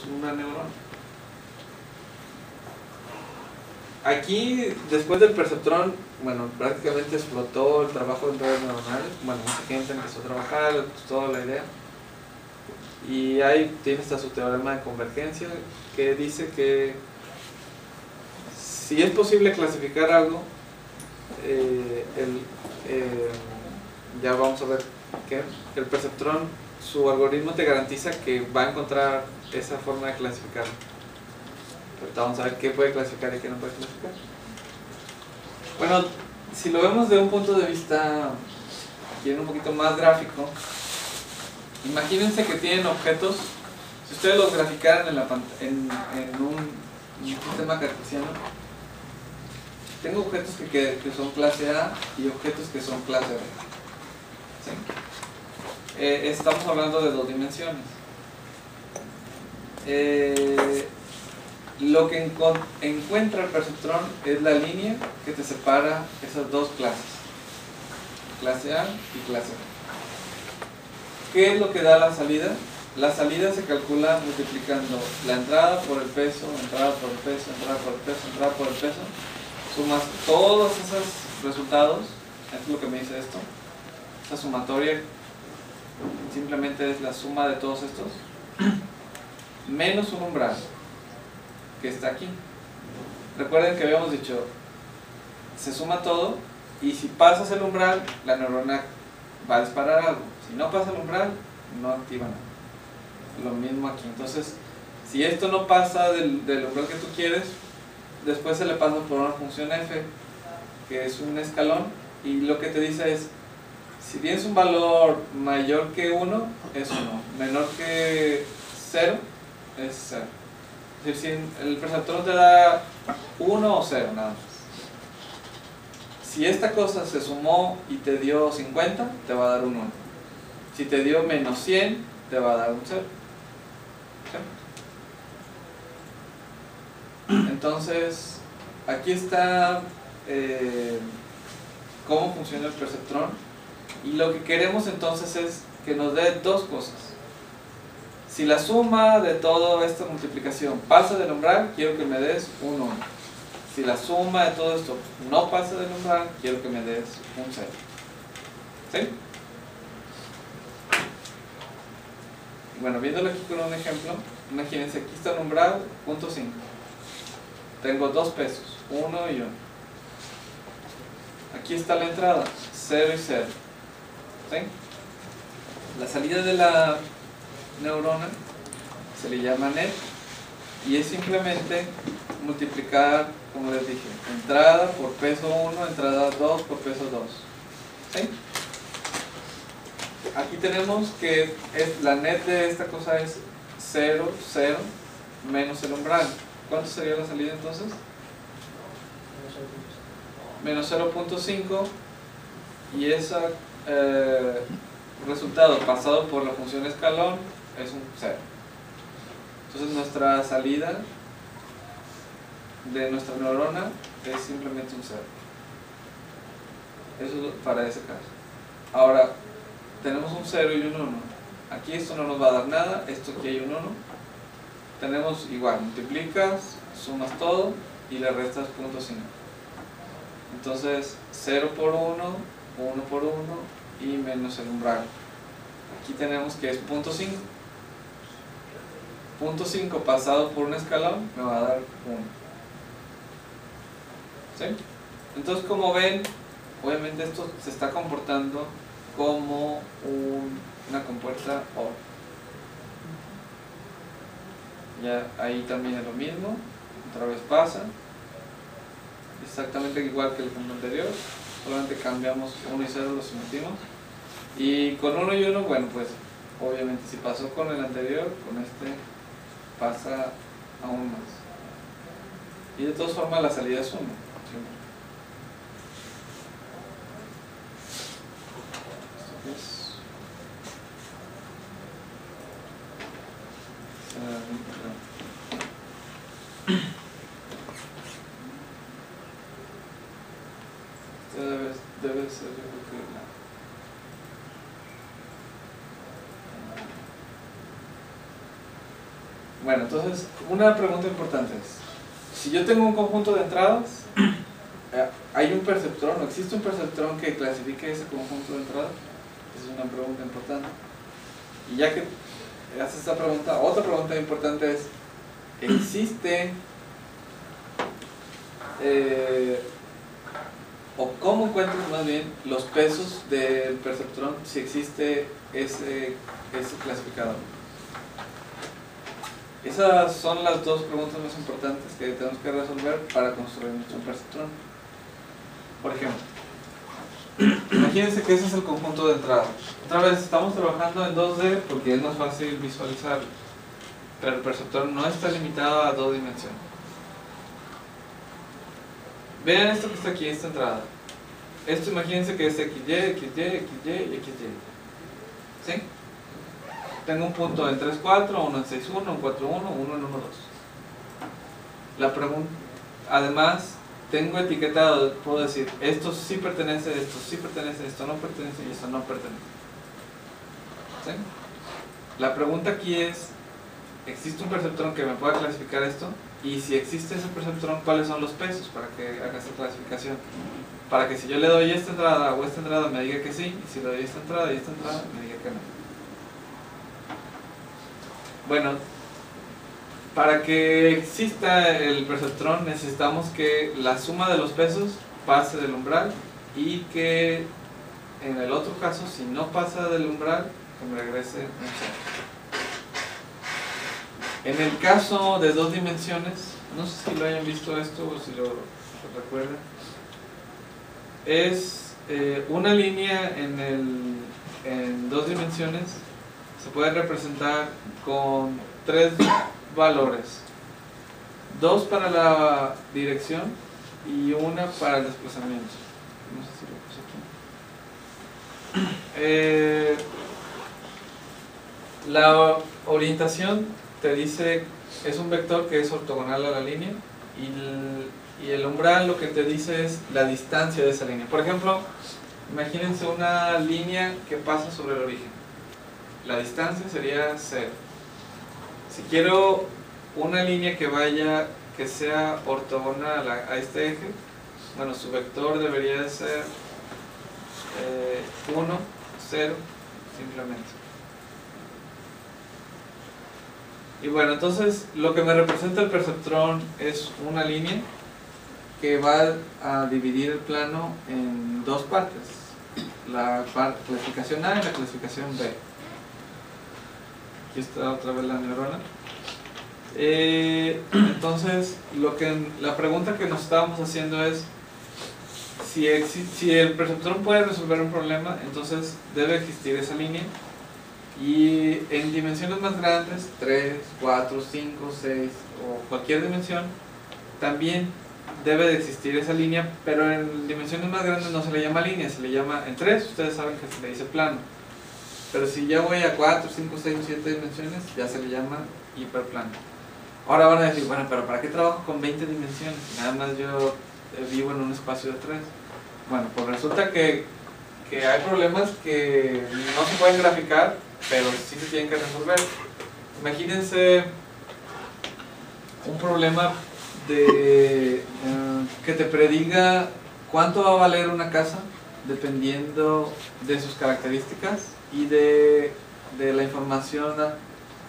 una neurona. Aquí, después del perceptrón, bueno, prácticamente explotó el trabajo en redes neuronales. Bueno, mucha gente empezó a trabajar, les gustó la idea. Y ahí tiene hasta su teorema de convergencia, que dice que si es posible clasificar algo, ya vamos a ver que el perceptrón, su algoritmo te garantiza que va a encontrar esa forma de clasificar. Ahorita vamos a ver qué puede clasificar y qué no puede clasificar. Bueno, si lo vemos de un punto de vista aquí un poquito más gráfico, imagínense que tienen objetos. Si ustedes los graficaran en un sistema cartesiano, tengo objetos que son clase A y objetos que son clase B. ¿Sí? Estamos hablando de dos dimensiones. Lo que encuentra el perceptrón es la línea que te separa esas dos clases, clase A y clase B. ¿Qué es lo que da la salida? La salida se calcula multiplicando la entrada por el peso, entrada por el peso, entrada por el peso, entrada por el peso. Sumas todos esos resultados. Esto es lo que me dice esto. Esta sumatoria simplemente es la suma de todos estos menos un umbral que está aquí. Recuerden que habíamos dicho, se suma todo y si pasas el umbral, la neurona va a disparar algo. Si no pasa el umbral, no activa nada. Lo mismo aquí. Entonces, si esto no pasa del umbral que tú quieres, después se le pasa por una función f, que es un escalón, y lo que te dice es, si tienes un valor mayor que 1, es 1, menor que 0, es 0. Es decir, si el perceptrón te da 1 o 0, nada más. Si esta cosa se sumó y te dio 50, te va a dar un 1. Si te dio menos 100, te va a dar un 0. ¿Sí? Entonces, aquí está cómo funciona el perceptrón. Y lo que queremos entonces es que nos dé dos cosas. Si la suma de toda esta multiplicación pasa del umbral, quiero que me des un 1. Si la suma de todo esto no pasa del umbral, quiero que me des un 0. ¿Sí? Bueno, viéndolo aquí con un ejemplo, imagínense, aquí está el umbral, punto 5. Tengo dos pesos, 1 y 1. Aquí está la entrada, 0 y 0. ¿Sí? La salida de la neurona se le llama net y es simplemente multiplicar, como les dije, entrada por peso 1, entrada 2 por peso 2. ¿Sí? Aquí tenemos que la net de esta cosa es 0, 0 menos el umbral. ¿Cuánto sería la salida entonces? Menos 0.5 y ese resultado pasado por la función escalón es un 0. Entonces nuestra salida de nuestra neurona es simplemente un 0. Eso es para ese caso. Ahora, tenemos un 0 y un 1. Aquí esto no nos va a dar nada, esto aquí hay un 1. Tenemos igual, multiplicas, sumas todo y le restas 0.5. Entonces 0 por 1, 1 por 1 y menos el umbral. Aquí tenemos que es 0.5. 0.5 pasado por un escalón me va a dar 1. ¿Sí? Entonces, como ven, obviamente esto se está comportando como una compuerta OR. Ya ahí también es lo mismo, otra vez pasa, exactamente igual que el ejemplo anterior, solamente cambiamos 1 y 0, los sometimos. Y con 1 y 1, bueno, pues obviamente si pasó con el anterior, con este pasa aún más. Y de todas formas la salida es 1. Debe ser, yo creo que Bueno, entonces, una pregunta importante es, si yo tengo un conjunto de entradas, ¿hay un perceptrón o existe un perceptrón que clasifique ese conjunto de entradas? Esa es una pregunta importante. Y ya que haces esta pregunta, otra pregunta importante es, ¿existe o cómo encuentras más bien los pesos del perceptrón si existe ese clasificador? Esas son las dos preguntas más importantes que tenemos que resolver para construir nuestro perceptrón. Por ejemplo, imagínense que ese es el conjunto de entrada. Otra vez estamos trabajando en 2D porque es más fácil visualizarlo, pero el perceptrón no está limitado a 2 dimensiones. Vean esto que está aquí, esta entrada. Esto imagínense que es XY, XY, XY y XY. ¿Sí? Tengo un punto en 3, 4, uno en 6, 1, un 4, 1, uno en 1, 2. La pregunta, además, tengo etiquetado, puedo decir, esto sí pertenece, esto no pertenece y esto no pertenece. ¿Sí? La pregunta aquí es, ¿existe un perceptrón que me pueda clasificar esto? Y si existe ese perceptrón, ¿cuáles son los pesos para que haga esta clasificación? Para que si yo le doy esta entrada o esta entrada me diga que sí, y si le doy esta entrada y esta entrada me diga que no. Bueno, para que exista el perceptrón necesitamos que la suma de los pesos pase del umbral y que en el otro caso, si no pasa del umbral, que me regrese un 0. En el caso de 2 dimensiones, no sé si lo hayan visto esto o si lo recuerdan, es una línea en 2 dimensiones se puede representar con 3 valores, 2 para la dirección y 1 para el desplazamiento. No sé si lo puse aquí. La orientación te dice, es un vector que es ortogonal a la línea, y el umbral lo que te dice es la distancia de esa línea. Por ejemplo, imagínense una línea que pasa sobre el origen. La distancia sería 0. Si quiero una línea que sea ortogonal a este eje, bueno, su vector debería de ser 1, 0, simplemente. Y bueno, entonces lo que me representa el perceptrón es una línea que va a dividir el plano en 2 partes, la clasificación A y la clasificación B. Aquí está otra vez la neurona. Entonces, la pregunta que nos estábamos haciendo es si el perceptrón puede resolver un problema, entonces debe existir esa línea, y en dimensiones más grandes, 3, 4, 5, 6 o cualquier dimensión, también debe de existir esa línea, pero en dimensiones más grandes no se le llama línea, se le llama, en 3 ustedes saben que se le dice plano. Pero si ya voy a 4, 5, 6 o 7 dimensiones, ya se le llama hiperplano. Ahora van a decir, bueno, pero ¿para qué trabajo con 20 dimensiones? Nada más yo vivo en un espacio de 3. Bueno, pues resulta que hay problemas que no se pueden graficar, pero sí se tienen que resolver. Imagínense un problema que te prediga cuánto va a valer una casa dependiendo de sus características y de la información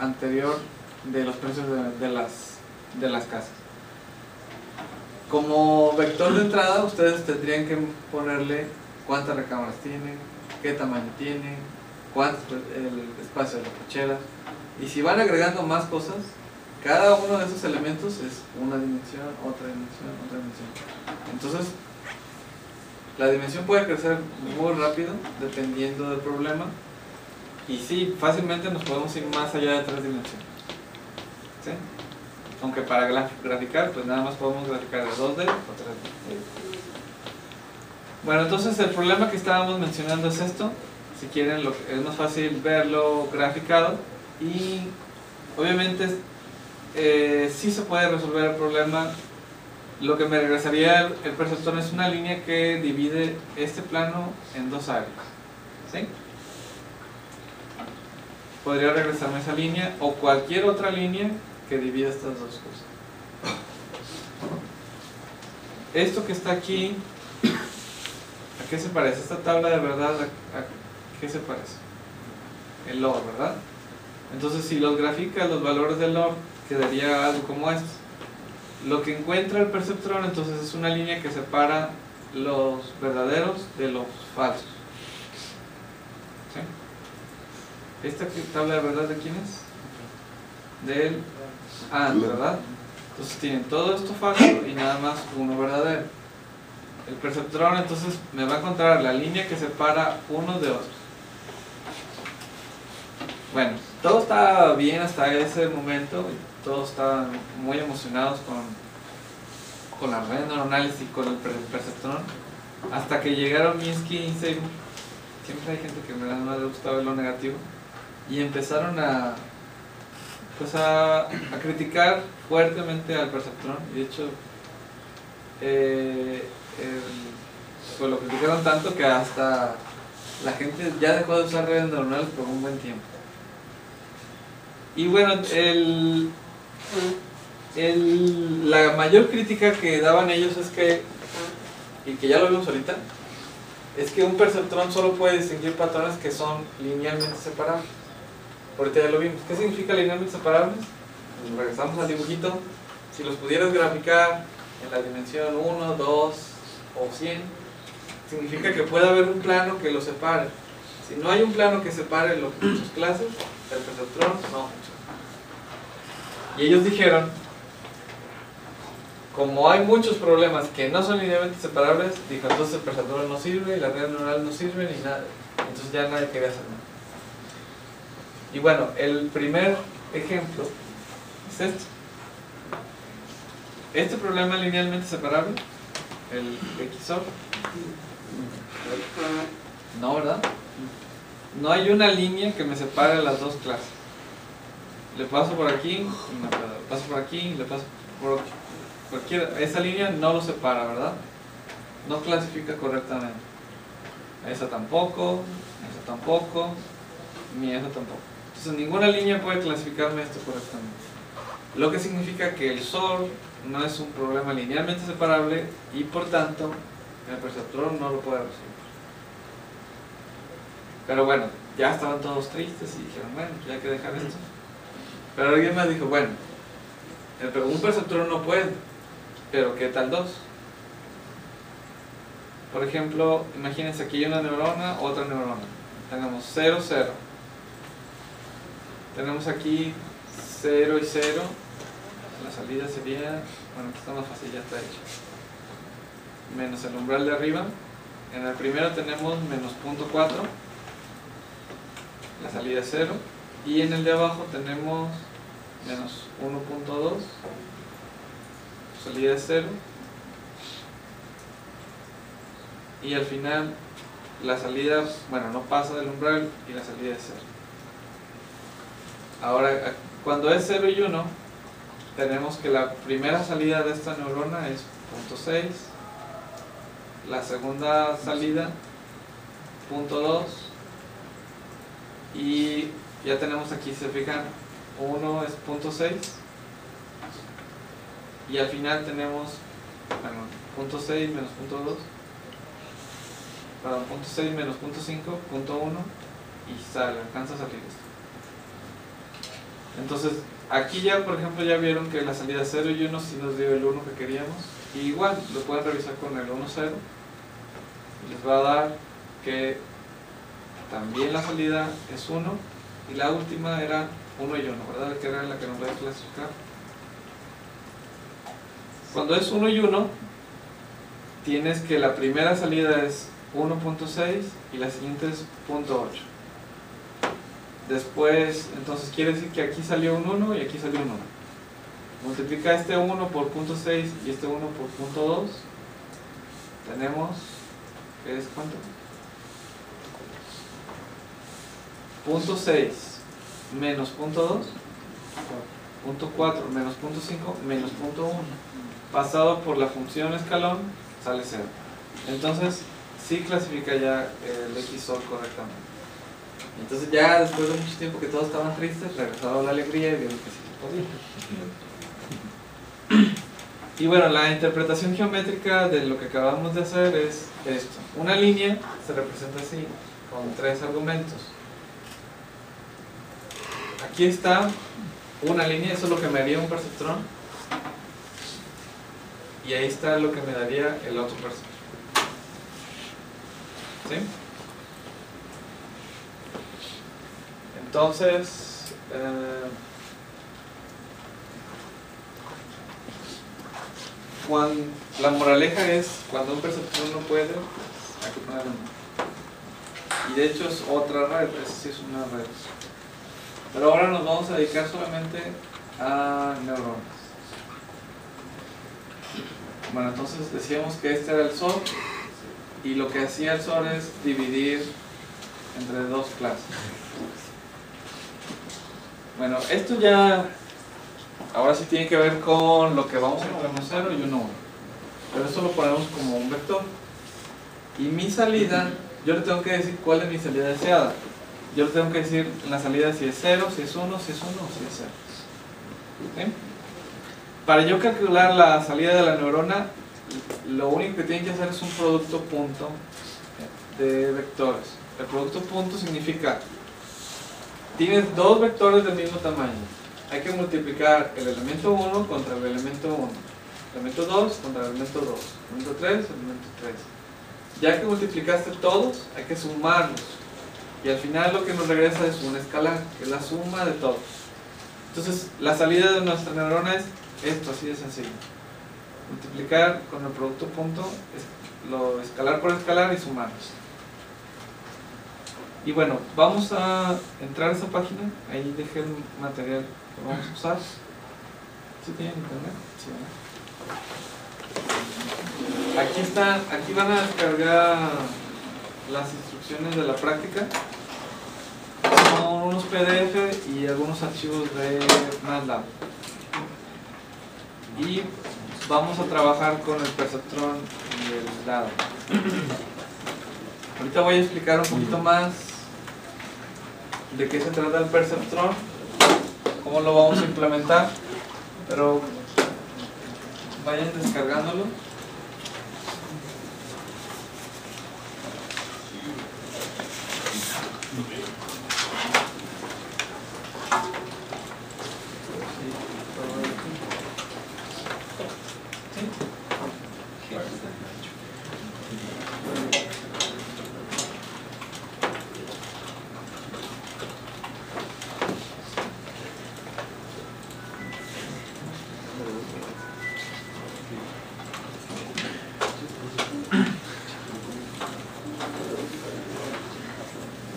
anterior de los precios de las casas. Como vector de entrada, ustedes tendrían que ponerle cuántas recámaras tienen, qué tamaño tienen, cuánto el espacio de las cocheras, y si van agregando más cosas, cada uno de esos elementos es una dimensión, otra dimensión, otra dimensión. Entonces, la dimensión puede crecer muy rápido dependiendo del problema, y sí, fácilmente nos podemos ir más allá de 3 dimensiones. ¿Sí? Aunque para graficar, pues nada más podemos graficar de 2D o 3D. Bueno, entonces el problema que estábamos mencionando es esto. Si quieren, es más fácil verlo graficado, y obviamente sí se puede resolver el problema. Lo que me regresaría el perceptrón es una línea que divide este plano en 2 áreas. ¿Sí? Podría regresarme esa línea o cualquier otra línea que divide estas dos cosas. Esto que está aquí, ¿a qué se parece? Esta tabla de verdad, ¿a qué se parece? El log, ¿verdad? Entonces, si los graficas los valores del log, quedaría algo como esto. Lo que encuentra el perceptrón, entonces, es una línea que separa los verdaderos de los falsos. ¿Sí? ¿Esta tabla de verdad de quién es? Del AND, ¿verdad? Entonces tienen todo esto falso y nada más uno verdadero. El perceptrón entonces me va a encontrar la línea que separa unos de otros. Bueno, todo estaba bien hasta ese momento, todos estaban muy emocionados con las redes neuronales y con el perceptrón, hasta que llegaron Minsky y Seymour. Siempre hay gente que me da le gusta ver lo negativo, y empezaron a criticar fuertemente al perceptrón. Y de hecho pues lo criticaron tanto que hasta la gente ya dejó de usar redes neuronales por un buen tiempo. Y bueno, la mayor crítica que daban ellos es que, y que ya lo vimos ahorita, es que un perceptrón solo puede distinguir patrones que son linealmente separables. Ahorita ya lo vimos. ¿Qué significa linealmente separables? Pues regresamos al dibujito. Si los pudieras graficar en la dimensión 1, 2 o 100, significa que puede haber un plano que los separe. Si no hay un plano que separe sus clases, el perceptrón no funciona. Y ellos dijeron, como hay muchos problemas que no son linealmente separables, dijo, entonces el perceptrón no sirve, y las redes neuronales no sirven y nada. Entonces ya nadie quería hacer nada. Y bueno, el primer ejemplo es este. Este problema linealmente separable, el XOR, no, ¿verdad? No hay una línea que me separe las dos clases. Le paso por aquí y no puedo. Le paso por aquí y le paso por cualquiera. Esa línea no lo separa, ¿verdad? No clasifica correctamente. Esa tampoco, ni esa tampoco. Entonces ninguna línea puede clasificarme esto correctamente. Lo que significa que el SOR no es un problema linealmente separable y por tanto el perceptrón no lo puede resolver. Pero bueno, ya estaban todos tristes y dijeron, bueno, ya hay que dejar esto. Pero alguien más dijo, bueno, un perceptrón no puede, pero ¿qué tal dos? Por ejemplo, imagínense aquí hay una neurona, otra neurona. Tenemos 0, 0. Tenemos aquí 0 y 0. La salida sería, bueno, aquí está más fácil, ya está hecho. Menos el umbral de arriba. En el primero tenemos menos 0.4. La salida es 0. Y en el de abajo tenemos menos 1.2. Salida es 0. Y al final la salida, bueno, no pasa del umbral y la salida es 0. Ahora, cuando es 0 y 1, tenemos que la primera salida de esta neurona es 0.6, la segunda salida 0.2, y ya tenemos aquí, se fijan, 1 es 0.6 y al final tenemos, bueno, 0.6 menos 0.2, perdón, 0.6 menos 0.5, 0.1 y sale, alcanza a salir esto. Entonces, aquí ya, por ejemplo, ya vieron que la salida 0 y 1 sí nos dio el 1 que queríamos. Y igual, lo pueden revisar con el 1, 0. Y les va a dar que también la salida es 1. Y la última era 1 y 1, ¿verdad? Que era la que nos va a clasificar. Cuando es 1 y 1, tienes que la primera salida es 1.6 y la siguiente es 0.8. Después, entonces quiere decir que aquí salió un 1 y aquí salió un 1. Multiplica este 1 por 0.6 y este 1 por 0.2. Tenemos, ¿qué es cuánto? 0.6 menos 0.2, 0.4 menos 0.5 menos 0.1. Pasado por la función escalón, sale 0. Entonces, sí clasifica ya el XOR correctamente. Entonces ya después de mucho tiempo que todos estaban tristes, regresaba la alegría y vieron que sí se Y bueno, la interpretación geométrica de lo que acabamos de hacer es esto. Una línea se representa así, con 3 argumentos. Aquí está una línea, eso es lo que me haría un perceptrón. Y ahí está lo que me daría el otro perceptrón. ¿Sí? Entonces, la moraleja es, cuando un perceptrón no puede, hay que ponerlo. Y de hecho es otra red, esa sí es una red. Pero ahora nos vamos a dedicar solamente a neuronas. Bueno, entonces decíamos que este era el SOR, y lo que hacía el SOR es dividir entre 2 clases. Bueno, esto ya ahora sí tiene que ver con lo que vamos a encontrar 0 y 1, 1. Pero esto lo ponemos como un vector. Y mi salida, yo le tengo que decir cuál es mi salida deseada. Yo le tengo que decir en la salida si es 0, si es 1, si es 1 o si es 0. ¿Sí? Para yo calcular la salida de la neurona, lo único que tienen que hacer es un producto punto de vectores. El producto punto significa, tienes 2 vectores del mismo tamaño. Hay que multiplicar el elemento 1 contra el elemento 1, el elemento 2 contra el elemento 2, el elemento 3, el elemento 3. Ya que multiplicaste todos, hay que sumarlos. Y al final lo que nos regresa es un escalar, que es la suma de todos. Entonces, la salida de nuestra neurona es esto, así de sencillo. Multiplicar con el producto punto, lo escalar por escalar y sumarlos. Y bueno, vamos a entrar a esa página. Ahí dejé el material que vamos a usar. ¿Sí tienen internet? Sí, ¿no? Aquí están, aquí van a descargar las instrucciones de la práctica. Son unos PDF y algunos archivos de MATLAB. Y vamos a trabajar con el perceptrón y el dado. Ahorita voy a explicar un poquito más de qué se trata el perceptrón, cómo lo vamos a implementar, pero vayan descargándolo.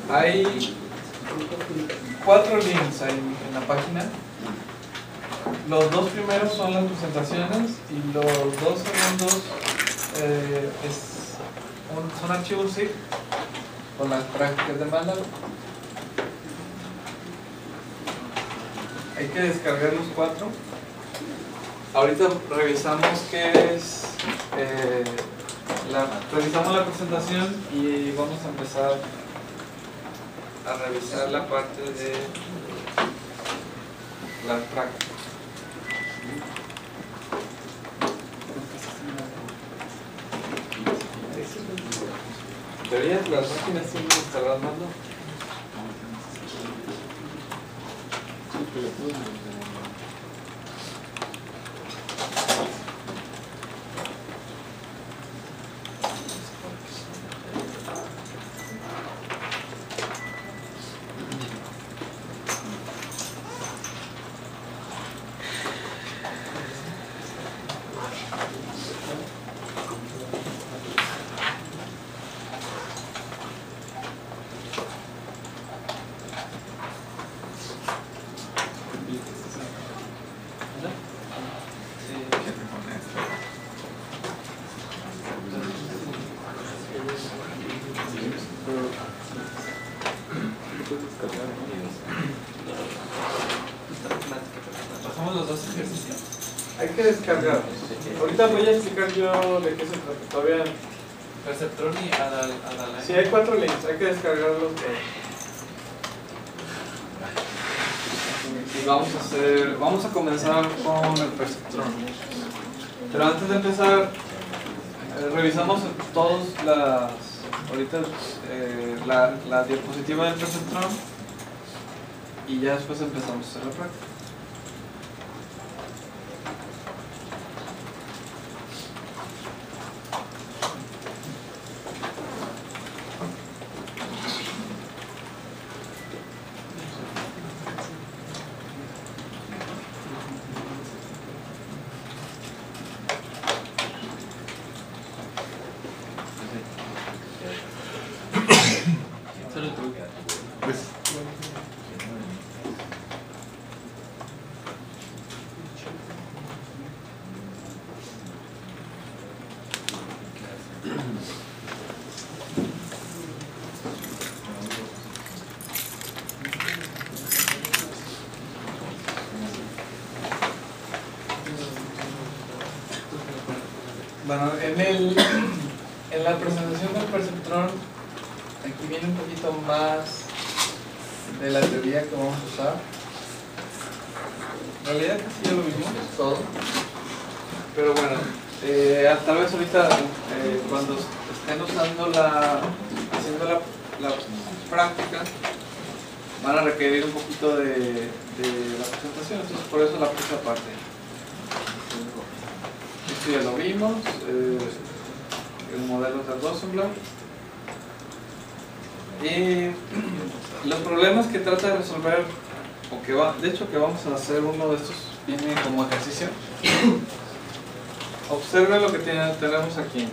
Hay 4 links ahí en la página. Los 2 primeros son las presentaciones y los 2 segundos son archivos zip con las prácticas de MATLAB. Hay que descargar los 4. Ahorita revisamos qué es revisamos la presentación y vamos a empezar a revisar la parte de la práctica. En teoría las máquinas tienen instaladas MATLAB. Pasamos los 2 ejercicios. Hay que descargar. Ahorita voy a explicar yo de qué se trata. Todavía. Perceptrón y Adalai. Sí, hay 4 links. Hay que descargarlos todos. vamos a comenzar con el perceptrón. Pero antes de empezar, revisamos todos ahorita la diapositiva del perceptrón y ya después empezamos a hacer la práctica. Bueno, en la presentación del perceptrón, aquí viene un poquito más de la teoría que vamos a usar. En realidad casi ya lo vimos todo, pero bueno, tal vez ahorita cuando estén haciendo la práctica, van a requerir un poquito de la presentación, entonces por eso la puse aparte. Esto ya lo vimos, el modelo de Rosenblatt. Y los problemas que trata de resolver, de hecho que vamos a hacer uno de estos, viene como ejercicio. Observen lo que tenemos aquí.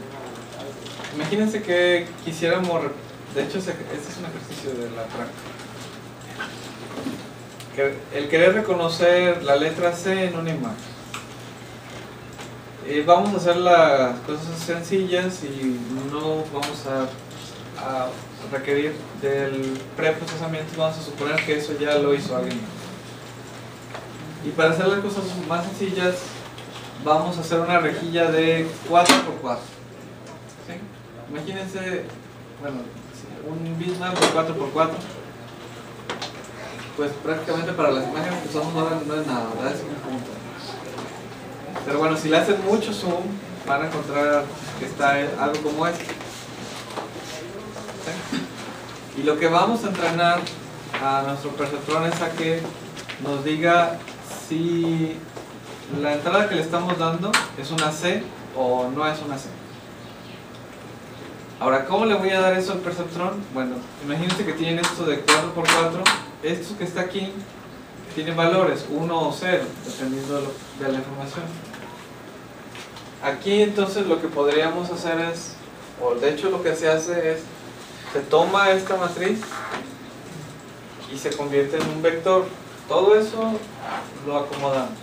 Imagínense que quisiéramos, de hecho este es un ejercicio de la práctica. El querer reconocer la letra C en una imagen. Vamos a hacer las cosas sencillas y no vamos a requerir del preprocesamiento, vamos a suponer que eso ya lo hizo alguien. Y para hacer las cosas más sencillas, vamos a hacer una rejilla de 4x4. ¿Sí? Imagínense, bueno, un bitmap de 4x4. Pues prácticamente para las imágenes que usamos ahora no es nada, ¿verdad? Es un punto. Pero bueno, si le hacen mucho zoom, van a encontrar que está algo como esto. ¿Sí? Y lo que vamos a entrenar a nuestro perceptrón es a que nos diga si la entrada que le estamos dando es una C o no es una C. Ahora, ¿cómo le voy a dar eso al perceptrón? Bueno, imagínense que tienen esto de 4x4. Esto que está aquí tiene valores 1 o 0, dependiendo de la información. Aquí entonces lo que podríamos hacer es, o de hecho lo que se hace es, se toma esta matriz y se convierte en un vector. Todo eso lo acomodamos.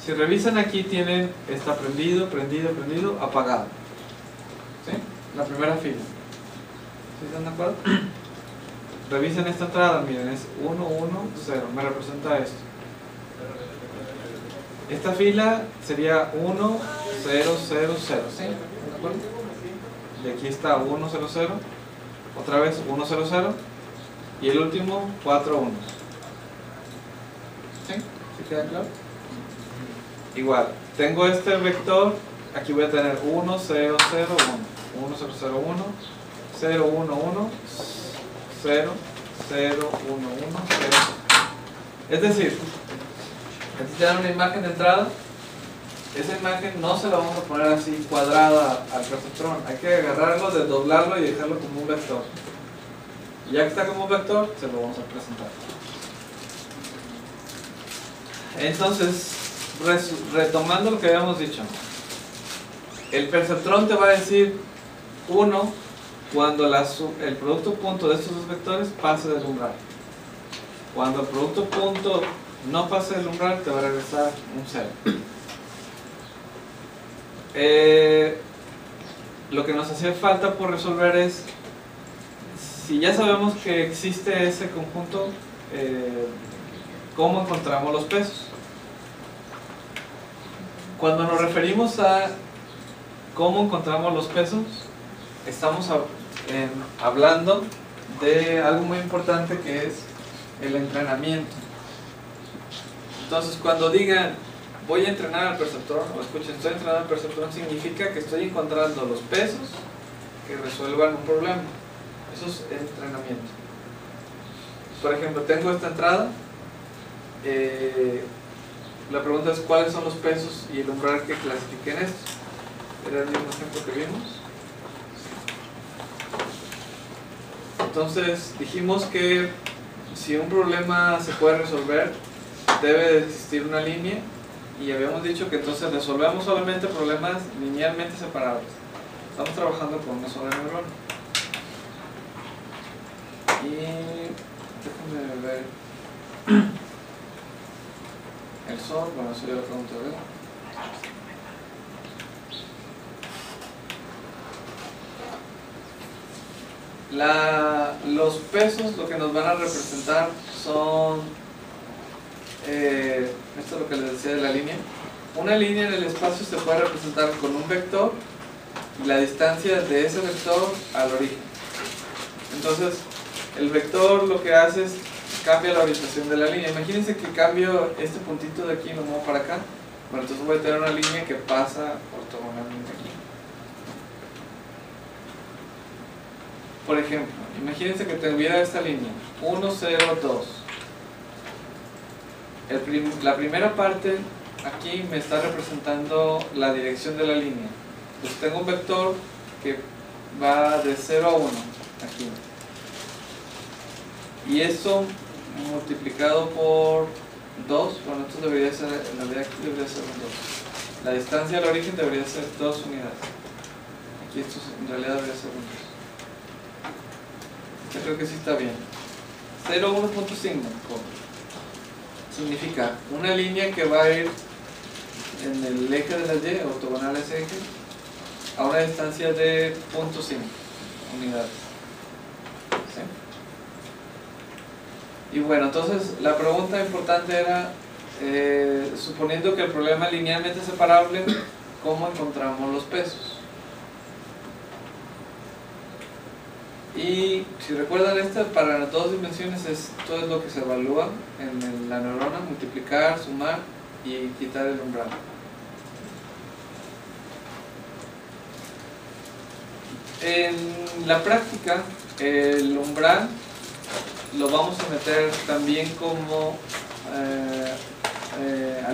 Si revisan aquí tienen, está prendido, prendido, prendido, apagado. ¿Sí? La primera fila. ¿Sí están de acuerdo? Revisen esta entrada, miren, es 1, 1, 0, me representa esto. Esta fila sería 1, 0, 0, 0, ¿sí? ¿De acuerdo? Y aquí está 1, 0, 0, otra vez 1, 0, 0, y el último 4, 1. ¿Sí? ¿Sí queda claro? Igual, tengo este vector, aquí voy a tener 1, 0, 0, 1, 1, 0, 0, 1, 0, 1, 1, 0, 0, 1, 1, 0. Es decir, aquí tienen una imagen de entrada. Esa imagen no se la vamos a poner así cuadrada al perceptrón. Hay que agarrarlo, desdoblarlo y dejarlo como un vector. Y ya que está como un vector, se lo vamos a presentar. Entonces, retomando lo que habíamos dicho, el perceptrón te va a decir 1 cuando el producto punto de estos dos vectores pase del umbral. Cuando el producto punto no pase del umbral, te va a regresar un 0. Lo que nos hacía falta por resolver es, si ya sabemos que existe ese conjunto, ¿cómo encontramos los pesos? Cuando nos referimos a cómo encontramos los pesos, estamos hablando de algo muy importante que es el entrenamiento. Entonces cuando digan voy a entrenar al perceptrón, o escuchen, estoy entrenando al perceptrón, significa que estoy encontrando los pesos que resuelvan un problema. Eso es entrenamiento. Por ejemplo, tengo esta entrada, la pregunta es cuáles son los pesos y el umbral que clasifiqué en esto. Era el mismo ejemplo que vimos. Entonces dijimos que si un problema se puede resolver, debe de existir una línea, y habíamos dicho que entonces resolvemos solamente problemas linealmente separables. Estamos trabajando con una sola neurona. Y déjame ver el sol, bueno, eso ya lo pregunto, ¿verdad? Los pesos lo que nos van a representar son, esto es lo que les decía de la línea. Una línea en el espacio se puede representar con un vector y la distancia de ese vector al origen. Entonces, el vector lo que hace es cambia la orientación de la línea. Imagínense que cambio este puntito de aquí y lo muevo para acá. Bueno, entonces voy a tener una línea que pasa ortogonalmente aquí. Por ejemplo, imagínense que tuviera esta línea 1, 0, 2. La primera parte aquí me está representando la dirección de la línea. Entonces tengo un vector que va de 0 a 1 aquí. Y esto multiplicado por 2, bueno, esto debería ser, en realidad aquí debería ser un 2. La distancia al origen debería ser 2 unidades. Aquí esto en realidad debería ser un 2. Yo creo que sí está bien. 0, 1.5 significa una línea que va a ir en el eje de la Y, ortogonal a ese eje, a una distancia de 0.5 unidades. ¿Sí? Y bueno, entonces la pregunta importante era, suponiendo que el problema es linealmente separable, ¿cómo encontramos los pesos? Y si recuerdan, para las dos dimensiones esto es lo que se evalúa en la neurona: multiplicar, sumar y quitar el umbral. En la práctica, el umbral lo vamos a meter también como,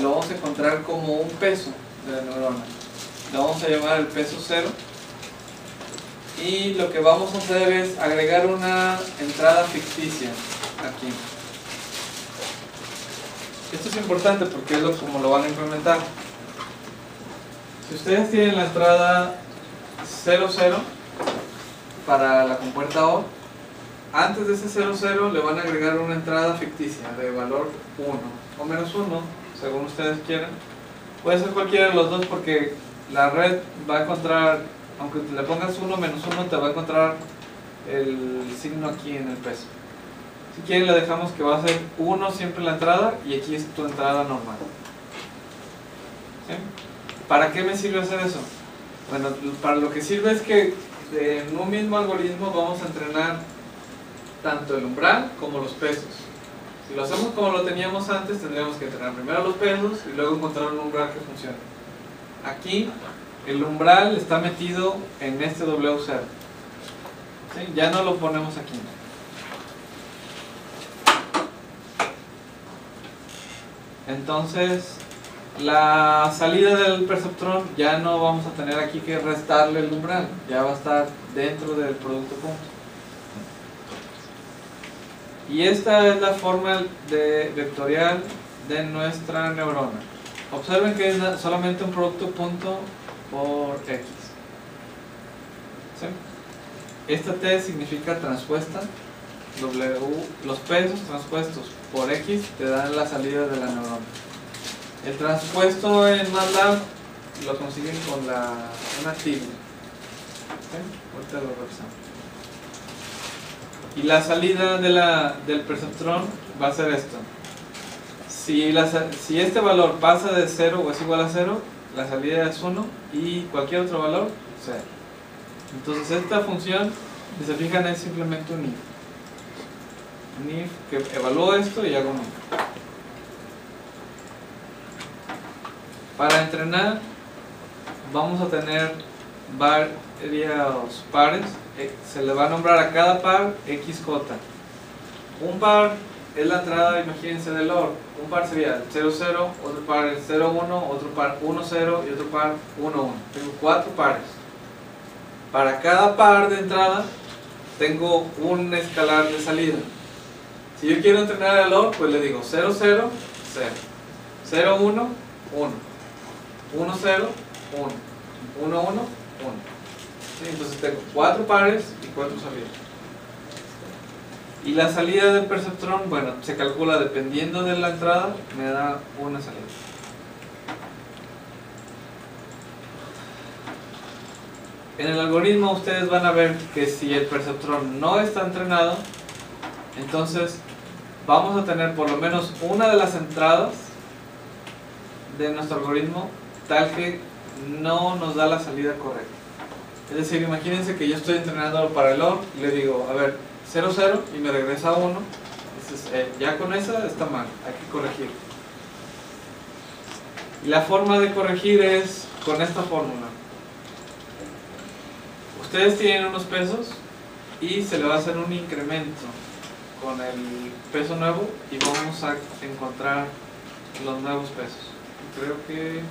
lo vamos a encontrar como un peso de la neurona. Lo vamos a llamar el peso cero. Y lo que vamos a hacer es agregar una entrada ficticia aquí. Esto es importante porque es como lo van a implementar. Si ustedes tienen la entrada 00 para la compuerta OR, antes de ese 00 le van a agregar una entrada ficticia de valor 1 o menos 1, según ustedes quieran. Puede ser cualquiera de los dos, porque la red va a encontrar, aunque le pongas 1 menos 1, te va a encontrar el signo aquí en el peso. Si quieren, le dejamos que va a ser 1 siempre la entrada, y aquí es tu entrada normal. ¿Sí? ¿Para qué me sirve hacer eso? Bueno, para lo que sirve es que en un mismo algoritmo vamos a entrenar tanto el umbral como los pesos. Si lo hacemos como lo teníamos antes, tendríamos que entrenar primero los pesos y luego encontrar un umbral que funcione. Aquí el umbral está metido en este W0. ¿Sí? Ya no lo ponemos aquí. Entonces, la salida del perceptrón ya no vamos a tener aquí que restarle el umbral, ya va a estar dentro del producto punto. Y esta es la forma vectorial de nuestra neurona. Observen que es solamente un producto punto por X. ¿Sí? Esta T significa transpuesta. Los pesos transpuestos por X te dan la salida de la neurona. El transpuesto en MATLAB lo consiguen con una tilde. ¿Sí? Ahorita lo revisamos. Y la salida del perceptrón va a ser esto. Si este valor pasa de 0 o es igual a 0, la salida es 1, y cualquier otro valor, 0. Entonces esta función, si se fijan, es simplemente un if. Un if que evalúo esto y hago un if. Para entrenar vamos a tener varios pares, se le va a nombrar a cada par XJ. Un par es la entrada, imagínense, del OR. Un par sería el 0, 0, otro par el 0, 1, otro par 1, 0 y otro par 1, 1. Tengo 4 pares. Para cada par de entrada tengo un escalar de salida. Si yo quiero entrenar el OR, pues le digo 0, 0, 0, 0, 1, 1, 1, 0, 1, 1, 1, 1. ¿Sí? Entonces tengo 4 pares y 4 salidas. Y la salida del perceptrón, bueno, se calcula dependiendo de la entrada, me da una salida. En el algoritmo ustedes van a ver que si el perceptrón no está entrenado, entonces vamos a tener por lo menos una de las entradas de nuestro algoritmo tal que no nos da la salida correcta. Es decir, imagínense que yo estoy entrenando para el OR y le digo, a ver, 0, 0 y me regresa 1. Entonces, ya con esa está mal, hay que corregir. Y la forma de corregir es con esta fórmula. Ustedes tienen unos pesos y se le va a hacer un incremento con el peso nuevo y vamos a encontrar los nuevos pesos. Creo que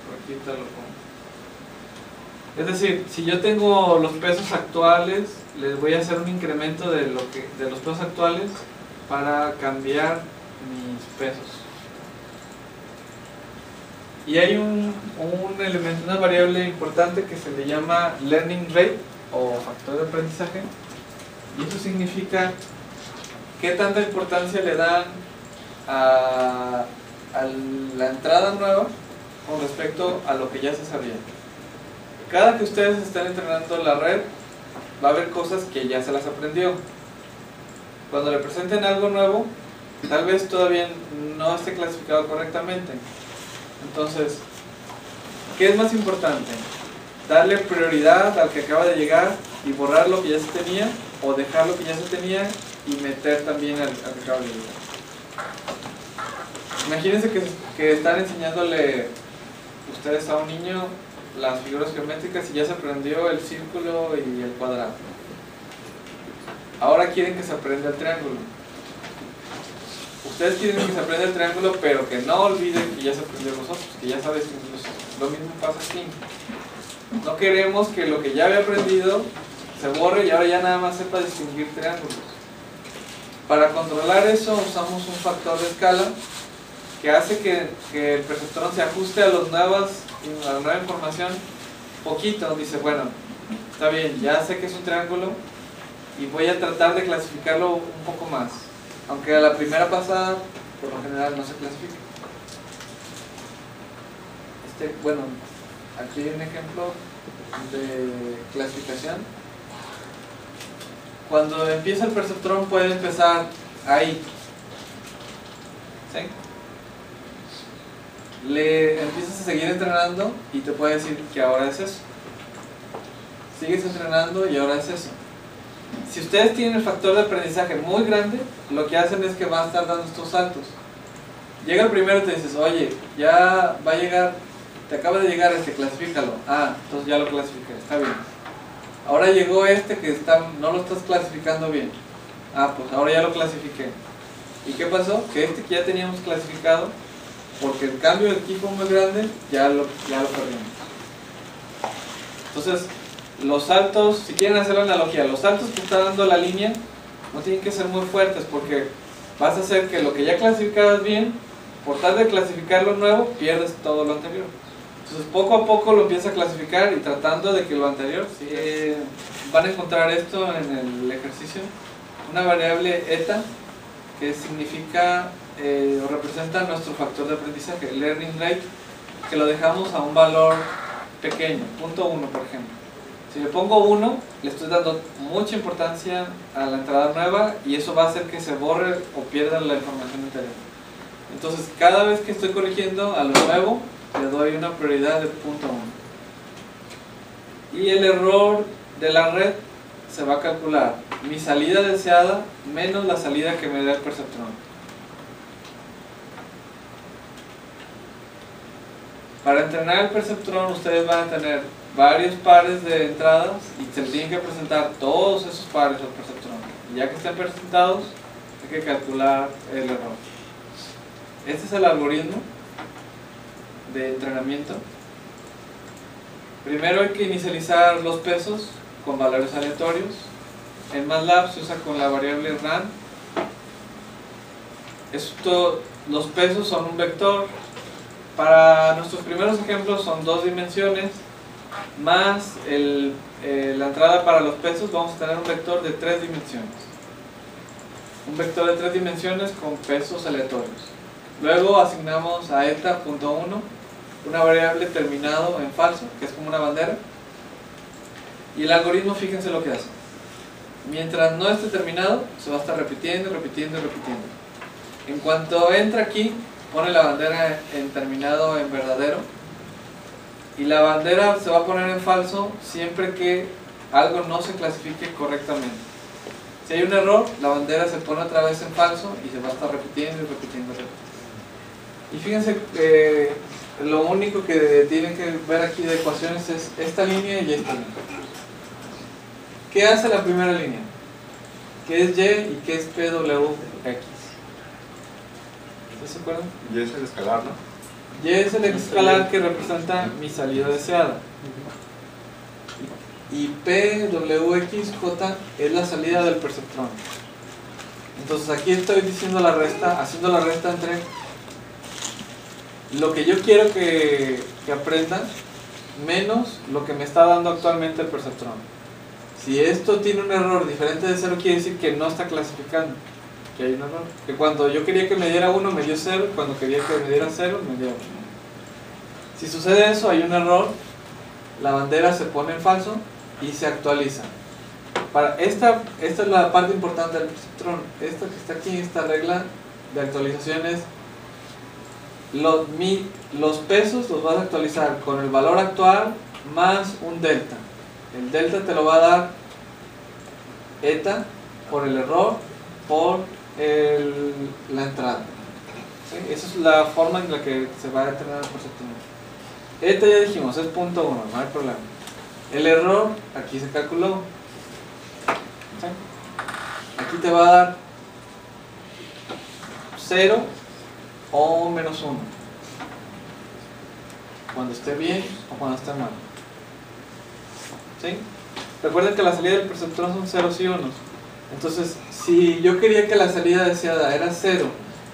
por aquí te lo pongo. Es decir, si yo tengo los pesos actuales, les voy a hacer un incremento de los pesos actuales para cambiar mis pesos. Y hay un elemento, una variable importante que se le llama learning rate o factor de aprendizaje, y eso significa qué tanta importancia le dan a la entrada nueva con respecto a lo que ya se sabía. Cada que ustedes estén entrenando la red, va a haber cosas que ya se las aprendió. Cuando le presenten algo nuevo, tal vez todavía no esté clasificado correctamente. Entonces, ¿qué es más importante? ¿Darle prioridad al que acaba de llegar y borrar lo que ya se tenía? ¿O dejar lo que ya se tenía y meter también al que acaba de llegar? Imagínense que están enseñándole ustedes a un niño las figuras geométricas y ya se aprendió el círculo y el cuadrado. Ahora quieren que se aprenda el triángulo. Ustedes quieren que se aprenda el triángulo, pero que no olviden que ya se aprendió los otros, que ya sabes incluso. Lo mismo pasa aquí. No queremos que lo que ya había aprendido se borre y ahora ya nada más sepa distinguir triángulos. Para controlar eso usamos un factor de escala que hace que el perceptrón se ajuste a la nueva información poquito. Dice, bueno, está bien, ya sé que es un triángulo y voy a tratar de clasificarlo un poco más, aunque a la primera pasada por lo general no se clasifica. Bueno, aquí hay un ejemplo de clasificación. Cuando empieza el perceptrón puede empezar ahí, ¿sí? Le empiezas a seguir entrenando y te puede decir que ahora es eso. Sigues entrenando y ahora es eso. Si ustedes tienen el factor de aprendizaje muy grande, lo que hacen es que van a estar dando estos saltos. Llega el primero y te dices, oye, ya va a llegar, te acaba de llegar clasifícalo. Ah, entonces ya lo clasifiqué, está bien. Ahora llegó que no lo estás clasificando bien. Ah, pues ahora ya lo clasifiqué. ¿Y qué pasó? Que que ya teníamos clasificado, porque el cambio de aquí fue muy grande, ya lo perdimos. Entonces, los saltos, si quieren hacer la analogía, los saltos que está dando la línea no tienen que ser muy fuertes, porque vas a hacer que lo que ya clasificabas bien, por tal de clasificar lo nuevo, pierdes todo lo anterior. Entonces poco a poco lo empieza a clasificar y tratando de que lo anterior, van a encontrar esto en el ejercicio, una variable eta que significa o representa nuestro factor de aprendizaje, learning rate, que lo dejamos a un valor pequeño, 0.1 por ejemplo. Si le pongo 1, le estoy dando mucha importancia a la entrada nueva y eso va a hacer que se borre o pierda la información anterior. Entonces cada vez que estoy corrigiendo a lo nuevo, le doy una prioridad de 0.1. Y el error de la red se va a calcular mi salida deseada menos la salida que me da el perceptrón. Para entrenar el perceptrón ustedes van a tener varios pares de entradas y se le tienen que presentar todos esos pares al perceptrón. Y ya que estén presentados, hay que calcular el error. Este es el algoritmo de entrenamiento. Primero hay que inicializar los pesos con valores aleatorios. En MATLAB se usa con la variable RAND. Los pesos son un vector. Para nuestros primeros ejemplos son 2 dimensiones más la entrada para los pesos. Vamos a tener un vector de 3 dimensiones. Un vector de 3 dimensiones con pesos aleatorios. Luego asignamos a eta.1 una variable terminado en falso, que es como una bandera. Y el algoritmo, fíjense lo que hace. Mientras no esté terminado, se va a estar repitiendo, repitiendo, repitiendo. En cuanto entra aquí, pone la bandera en terminado en verdadero. Y la bandera se va a poner en falso siempre que algo no se clasifique correctamente. Si hay un error, la bandera se pone otra vez en falso y se va a estar repitiendo y repitiendo, repitiendo. Y fíjense que lo único que tienen que ver aquí de ecuaciones es esta línea y esta línea. ¿Qué hace la primera línea? ¿Qué es Y y qué es PWX? ¿Ustedes se acuerdan? Y es el escalar, ¿no? Y es el escalar que representa mi salida deseada. Y PWXJ es la salida del perceptrón. Entonces aquí estoy diciendo la resta, haciendo la resta entre lo que yo quiero que aprendan menos lo que me está dando actualmente el perceptrón. Si esto tiene un error diferente de 0, quiere decir que no está clasificando, que hay un error. Que cuando yo quería que me diera 1 me dio 0, cuando quería que me diera 0 me dio 1. Si sucede eso, hay un error, la bandera se pone en falso y se actualiza. Esta es la parte importante del perceptrón. Esto que está aquí, esta regla de actualización es los pesos los vas a actualizar con el valor actual más un delta. El delta te lo va a dar eta por el error por la entrada. ¿Sí? Esa es la forma en la que se va a entrenar el perceptrón. Eta ya dijimos, es 0.1, no hay problema. El error, aquí se calculó. ¿Sí? Aquí te va a dar 0 o menos 1. Cuando esté bien o cuando esté mal. ¿Sí? Recuerden que la salida del perceptrón son ceros y unos. Entonces, si yo quería que la salida deseada era 0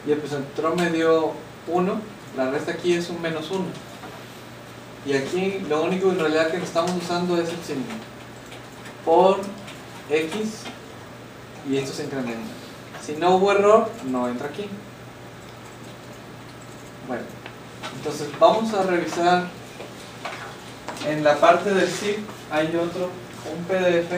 y el perceptrón me dio 1, la resta aquí es un menos 1. Y aquí lo único en realidad que estamos usando es el signo por x y esto se incrementa. Si no hubo error, no entra aquí. Bueno, entonces vamos a revisar en la parte del zip. Hay un PDF